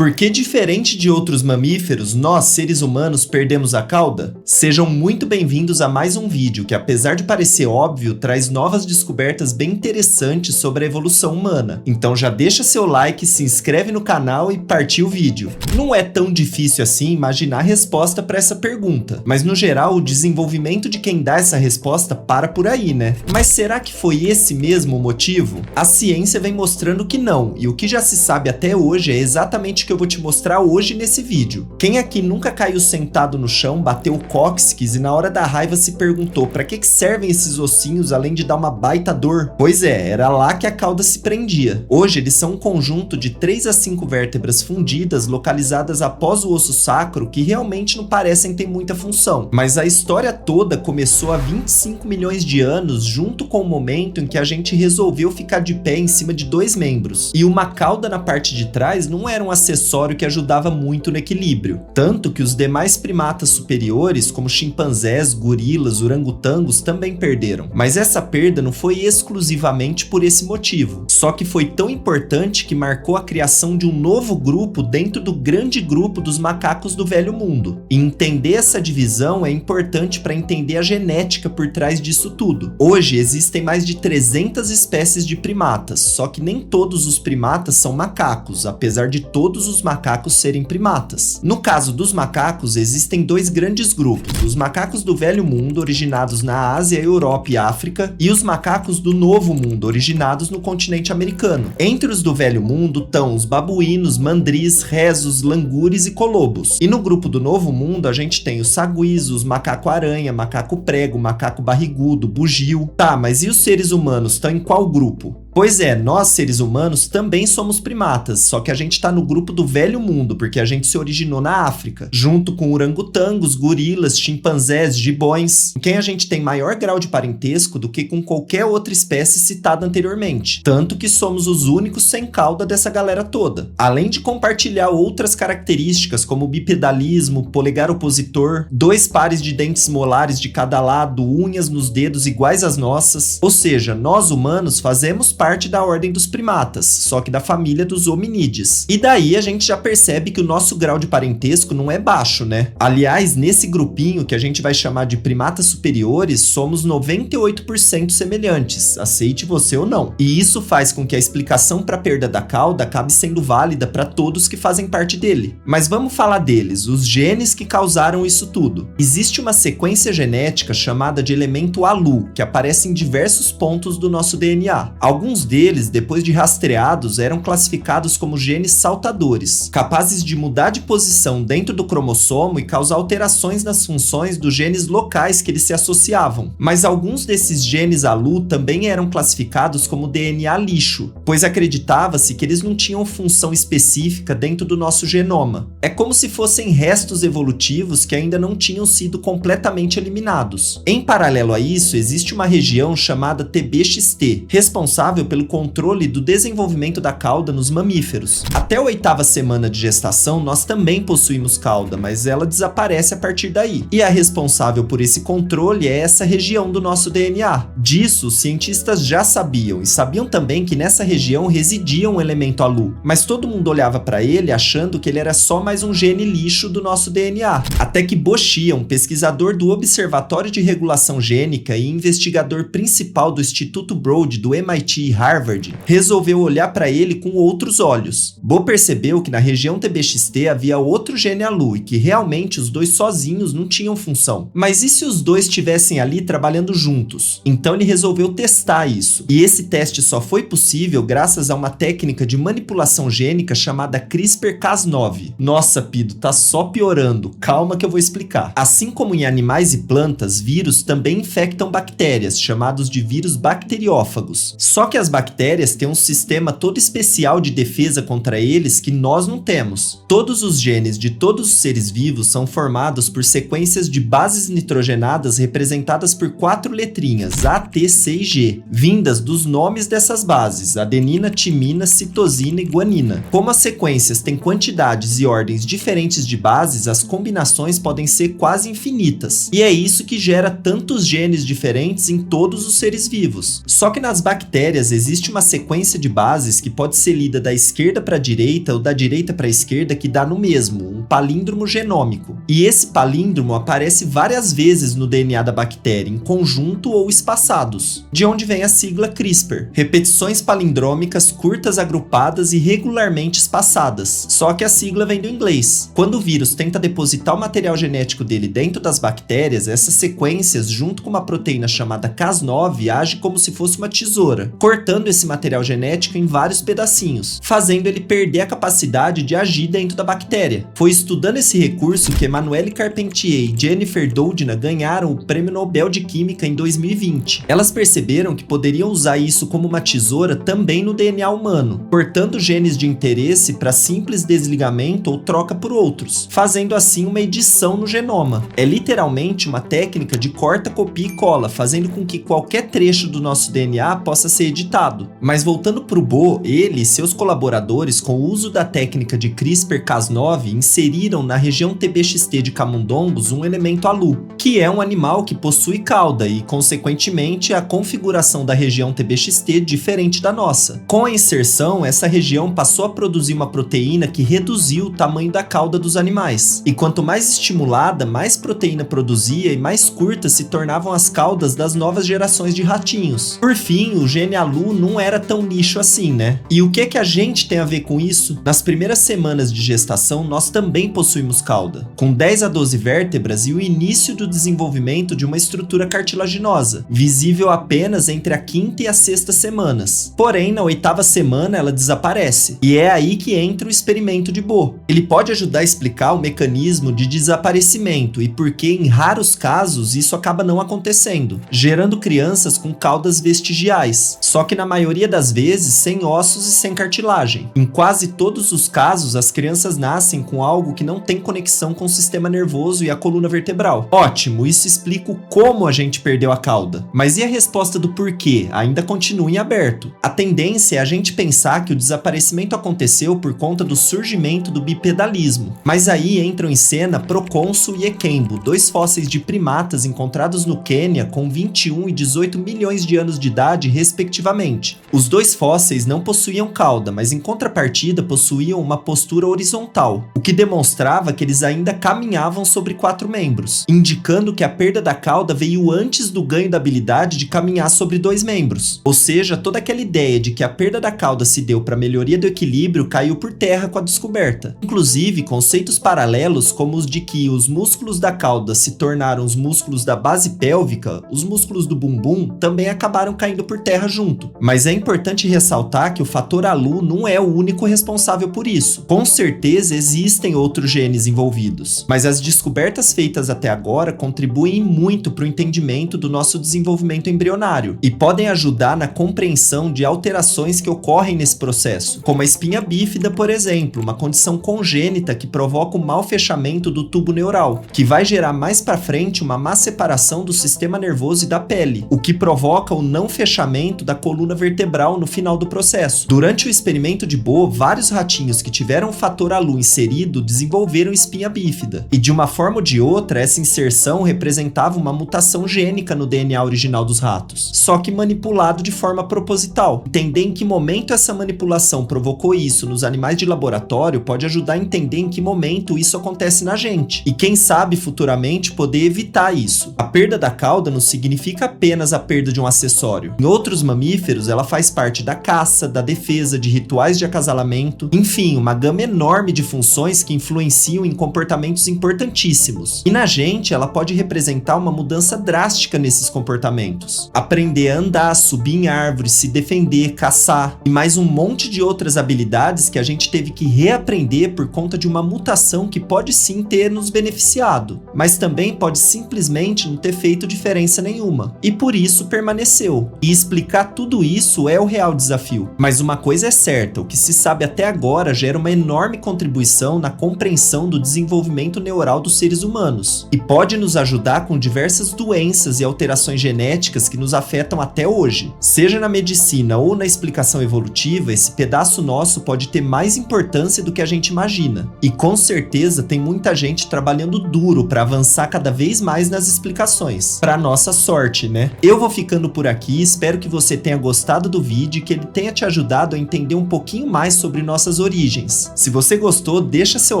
Porque diferente de outros mamíferos, nós, seres humanos, perdemos a cauda? Sejam muito bem-vindos a mais um vídeo que, apesar de parecer óbvio, traz novas descobertas bem interessantes sobre a evolução humana. Então já deixa seu like, se inscreve no canal e partiu o vídeo. Não é tão difícil assim imaginar a resposta para essa pergunta, mas no geral o desenvolvimento de quem dá essa resposta para por aí, né? Mas será que foi esse mesmo o motivo? A ciência vem mostrando que não, e o que já se sabe até hoje é exatamente o que eu vou te mostrar hoje nesse vídeo. Quem aqui nunca caiu sentado no chão, bateu o cóccix e na hora da raiva se perguntou para que servem esses ossinhos além de dar uma baita dor? Pois é, era lá que a cauda se prendia. Hoje eles são um conjunto de 3 a 5 vértebras fundidas localizadas após o osso sacro que realmente não parecem ter muita função. Mas a história toda começou há 25 milhões de anos, junto com o momento em que a gente resolveu ficar de pé em cima de 2 membros. E uma cauda na parte de trás não era um acessório que ajudava muito no equilíbrio. Tanto que os demais primatas superiores, como chimpanzés, gorilas, orangotangos, também perderam. Mas essa perda não foi exclusivamente por esse motivo. Só que foi tão importante que marcou a criação de um novo grupo dentro do grande grupo dos macacos do Velho Mundo. E entender essa divisão é importante para entender a genética por trás disso tudo. Hoje existem mais de 300 espécies de primatas, só que nem todos os primatas são macacos, apesar de todos os macacos serem primatas. No caso dos macacos, existem 2 grandes grupos: os macacos do Velho Mundo, originados na Ásia, Europa e África, e os macacos do Novo Mundo, originados no continente americano. Entre os do Velho Mundo estão os babuínos, mandris, rezos, langures e colobos. E no grupo do Novo Mundo a gente tem os saguis, os macaco-aranha, macaco-prego, macaco barrigudo, bugio. Tá, mas e os seres humanos estão em qual grupo? Pois é, nós seres humanos também somos primatas, só que a gente tá no grupo do Velho Mundo, porque a gente se originou na África, junto com orangotangos, gorilas, chimpanzés, gibões, com quem a gente tem maior grau de parentesco do que com qualquer outra espécie citada anteriormente, tanto que somos os únicos sem cauda dessa galera toda. Além de compartilhar outras características como bipedalismo, polegar opositor, 2 pares de dentes molares de cada lado, unhas nos dedos iguais às nossas, ou seja, nós humanos fazemos parte da ordem dos primatas, só que da família dos hominídeos. E daí a gente já percebe que o nosso grau de parentesco não é baixo, né? Aliás, nesse grupinho que a gente vai chamar de primatas superiores, somos 98% semelhantes, aceite você ou não. E isso faz com que a explicação para a perda da cauda acabe sendo válida para todos que fazem parte dele. Mas vamos falar deles, os genes que causaram isso tudo. Existe uma sequência genética chamada de elemento ALU, que aparece em diversos pontos do nosso DNA. Alguns deles, depois de rastreados, eram classificados como genes saltadores, capazes de mudar de posição dentro do cromossomo e causar alterações nas funções dos genes locais que eles se associavam. Mas alguns desses genes ALU também eram classificados como DNA lixo, pois acreditava-se que eles não tinham função específica dentro do nosso genoma. É como se fossem restos evolutivos que ainda não tinham sido completamente eliminados. Em paralelo a isso, existe uma região chamada TBXT, responsável pelo controle do desenvolvimento da cauda nos mamíferos. Até a 8ª semana de gestação, nós também possuímos cauda, mas ela desaparece a partir daí. E a responsável por esse controle é essa região do nosso DNA. Disso, os cientistas já sabiam, e sabiam também que nessa região residia um elemento ALU, mas todo mundo olhava para ele achando que ele era só mais um gene lixo do nosso DNA. Até que Bo Xia, um pesquisador do Observatório de Regulação Gênica e investigador principal do Instituto Broad do MIT e Harvard, resolveu olhar para ele com outros olhos. Bo percebeu que na região TBXT havia outro gene ALU e que realmente os 2 sozinhos não tinham função. Mas e se os 2 estivessem ali trabalhando juntos? Então ele resolveu testar isso. E esse teste só foi possível graças a uma técnica de manipulação gênica chamada CRISPR-Cas9. Nossa, Pido, tá só piorando. Calma que eu vou explicar. Assim como em animais e plantas, vírus também infectam bactérias, chamados de vírus bacteriófagos. Só que as bactérias têm um sistema todo especial de defesa contra eles que nós não temos. Todos os genes de todos os seres vivos são formados por sequências de bases nitrogenadas representadas por 4 letrinhas, A, T, C e G, vindas dos nomes dessas bases, adenina, timina, citosina e guanina. Como as sequências têm quantidades e ordens diferentes de bases, as combinações podem ser quase infinitas. E é isso que gera tantos genes diferentes em todos os seres vivos. Só que nas bactérias certeza, existe uma sequência de bases que pode ser lida da esquerda para a direita ou da direita para a esquerda que dá no mesmo, um palíndromo genômico. E esse palíndromo aparece várias vezes no DNA da bactéria, em conjunto ou espaçados, de onde vem a sigla CRISPR. Repetições palindrômicas curtas agrupadas e regularmente espaçadas, só que a sigla vem do inglês. Quando o vírus tenta depositar o material genético dele dentro das bactérias, essas sequências, junto com uma proteína chamada Cas9, age como se fosse uma tesoura, cortando esse material genético em vários pedacinhos, fazendo ele perder a capacidade de agir dentro da bactéria. Foi estudando esse recurso que Emmanuelle Carpentier e Jennifer Doudna ganharam o Prêmio Nobel de Química em 2020. Elas perceberam que poderiam usar isso como uma tesoura também no DNA humano, cortando genes de interesse para simples desligamento ou troca por outros, fazendo assim uma edição no genoma. É literalmente uma técnica de corta, copia e cola, fazendo com que qualquer trecho do nosso DNA possa ser editado. Mas voltando para o Bo, ele e seus colaboradores, com o uso da técnica de CRISPR-Cas9, inseriram na região TBXT de camundongos um elemento ALU, que é um animal que possui cauda e, consequentemente, a configuração da região TBXT diferente da nossa. Com a inserção, essa região passou a produzir uma proteína que reduziu o tamanho da cauda dos animais. E quanto mais estimulada, mais proteína produzia e mais curtas se tornavam as caudas das novas gerações de ratinhos. Por fim, o gene ALU não era tão nicho assim, né? E o que a gente tem a ver com isso? Nas primeiras semanas de gestação, nós também possuímos cauda, com 10 a 12 vértebras e o início do desenvolvimento de uma estrutura cartilaginosa, visível apenas entre a quinta e a sexta semanas. Porém, na oitava semana ela desaparece, e é aí que entra o experimento de Bo. Ele pode ajudar a explicar o mecanismo de desaparecimento e por que, em raros casos, isso acaba não acontecendo, gerando crianças com caudas vestigiais, só que na maioria das vezes sem ossos e sem cartilagem. Em quase todos os casos, as crianças nascem com algo que não tem conexão com o sistema nervoso e a coluna vertebral. Ótimo, isso explica como a gente perdeu a cauda. Mas e a resposta do porquê? Ainda continua em aberto. A tendência é a gente pensar que o desaparecimento aconteceu por conta do surgimento do bipedalismo. Mas aí entram em cena Procônsul e Equembo, dois fósseis de primatas encontrados no Quênia com 21 e 18 milhões de anos de idade, respectivamente. Os dois fósseis não possuíam cauda, mas em contrapartida possuíam uma postura horizontal, o que demonstrava que eles ainda caminhavam sobre 4 membros, indicando que a perda da cauda veio antes do ganho da habilidade de caminhar sobre 2 membros. Ou seja, toda aquela ideia de que a perda da cauda se deu para a melhoria do equilíbrio caiu por terra com a descoberta. Inclusive, conceitos paralelos como os de que os músculos da cauda se tornaram os músculos da base pélvica, os músculos do bumbum, também acabaram caindo por terra junto. Mas é importante ressaltar que o fator ALU não é o único responsável por isso. Com certeza existem outros genes envolvidos, mas as descobertas feitas até agora contribuem muito para o entendimento do nosso desenvolvimento embrionário e podem ajudar na compreensão de alterações que ocorrem nesse processo, como a espinha bífida, por exemplo, uma condição congênita que provoca o mau fechamento do tubo neural, que vai gerar mais para frente uma má separação do sistema nervoso e da pele, o que provoca o não fechamento da coluna vertebral no final do processo. Durante o experimento de Bo, vários ratinhos que tiveram o fator ALU inserido desenvolveram espinha bífida, e de uma forma ou de outra, essa inserção representava uma mutação gênica no DNA original dos ratos, só que manipulado de forma proposital. Entender em que momento essa manipulação provocou isso nos animais de laboratório pode ajudar a entender em que momento isso acontece na gente, e quem sabe futuramente poder evitar isso. A perda da cauda não significa apenas a perda de um acessório. Em outros mamíferos, ela faz parte da caça, da defesa, de rituais de acasalamento, enfim, uma gama enorme de funções que influenciam em comportamentos importantíssimos. E na gente, ela pode representar uma mudança drástica nesses comportamentos. Aprender a andar, subir em árvores, se defender, caçar, e mais um monte de outras habilidades que a gente teve que reaprender por conta de uma mutação que pode sim ter nos beneficiado, mas também pode simplesmente não ter feito diferença nenhuma, e por isso permaneceu. E explicar tudo isso é o real desafio. Mas uma coisa é certa, o que se sabe até agora gera uma enorme contribuição na compreensão do desenvolvimento neural dos seres humanos, e pode nos ajudar com diversas doenças e alterações genéticas que nos afetam até hoje. Seja na medicina ou na explicação evolutiva, esse pedaço nosso pode ter mais importância do que a gente imagina. E com certeza tem muita gente trabalhando duro para avançar cada vez mais nas explicações. Para nossa sorte, né? Eu vou ficando por aqui, espero que você tenha gostado do vídeo e que ele tenha te ajudado a entender um pouquinho mais sobre nossas origens. Se você gostou, deixa seu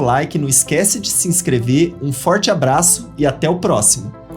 like, não esquece de se inscrever, um forte abraço e até o próximo!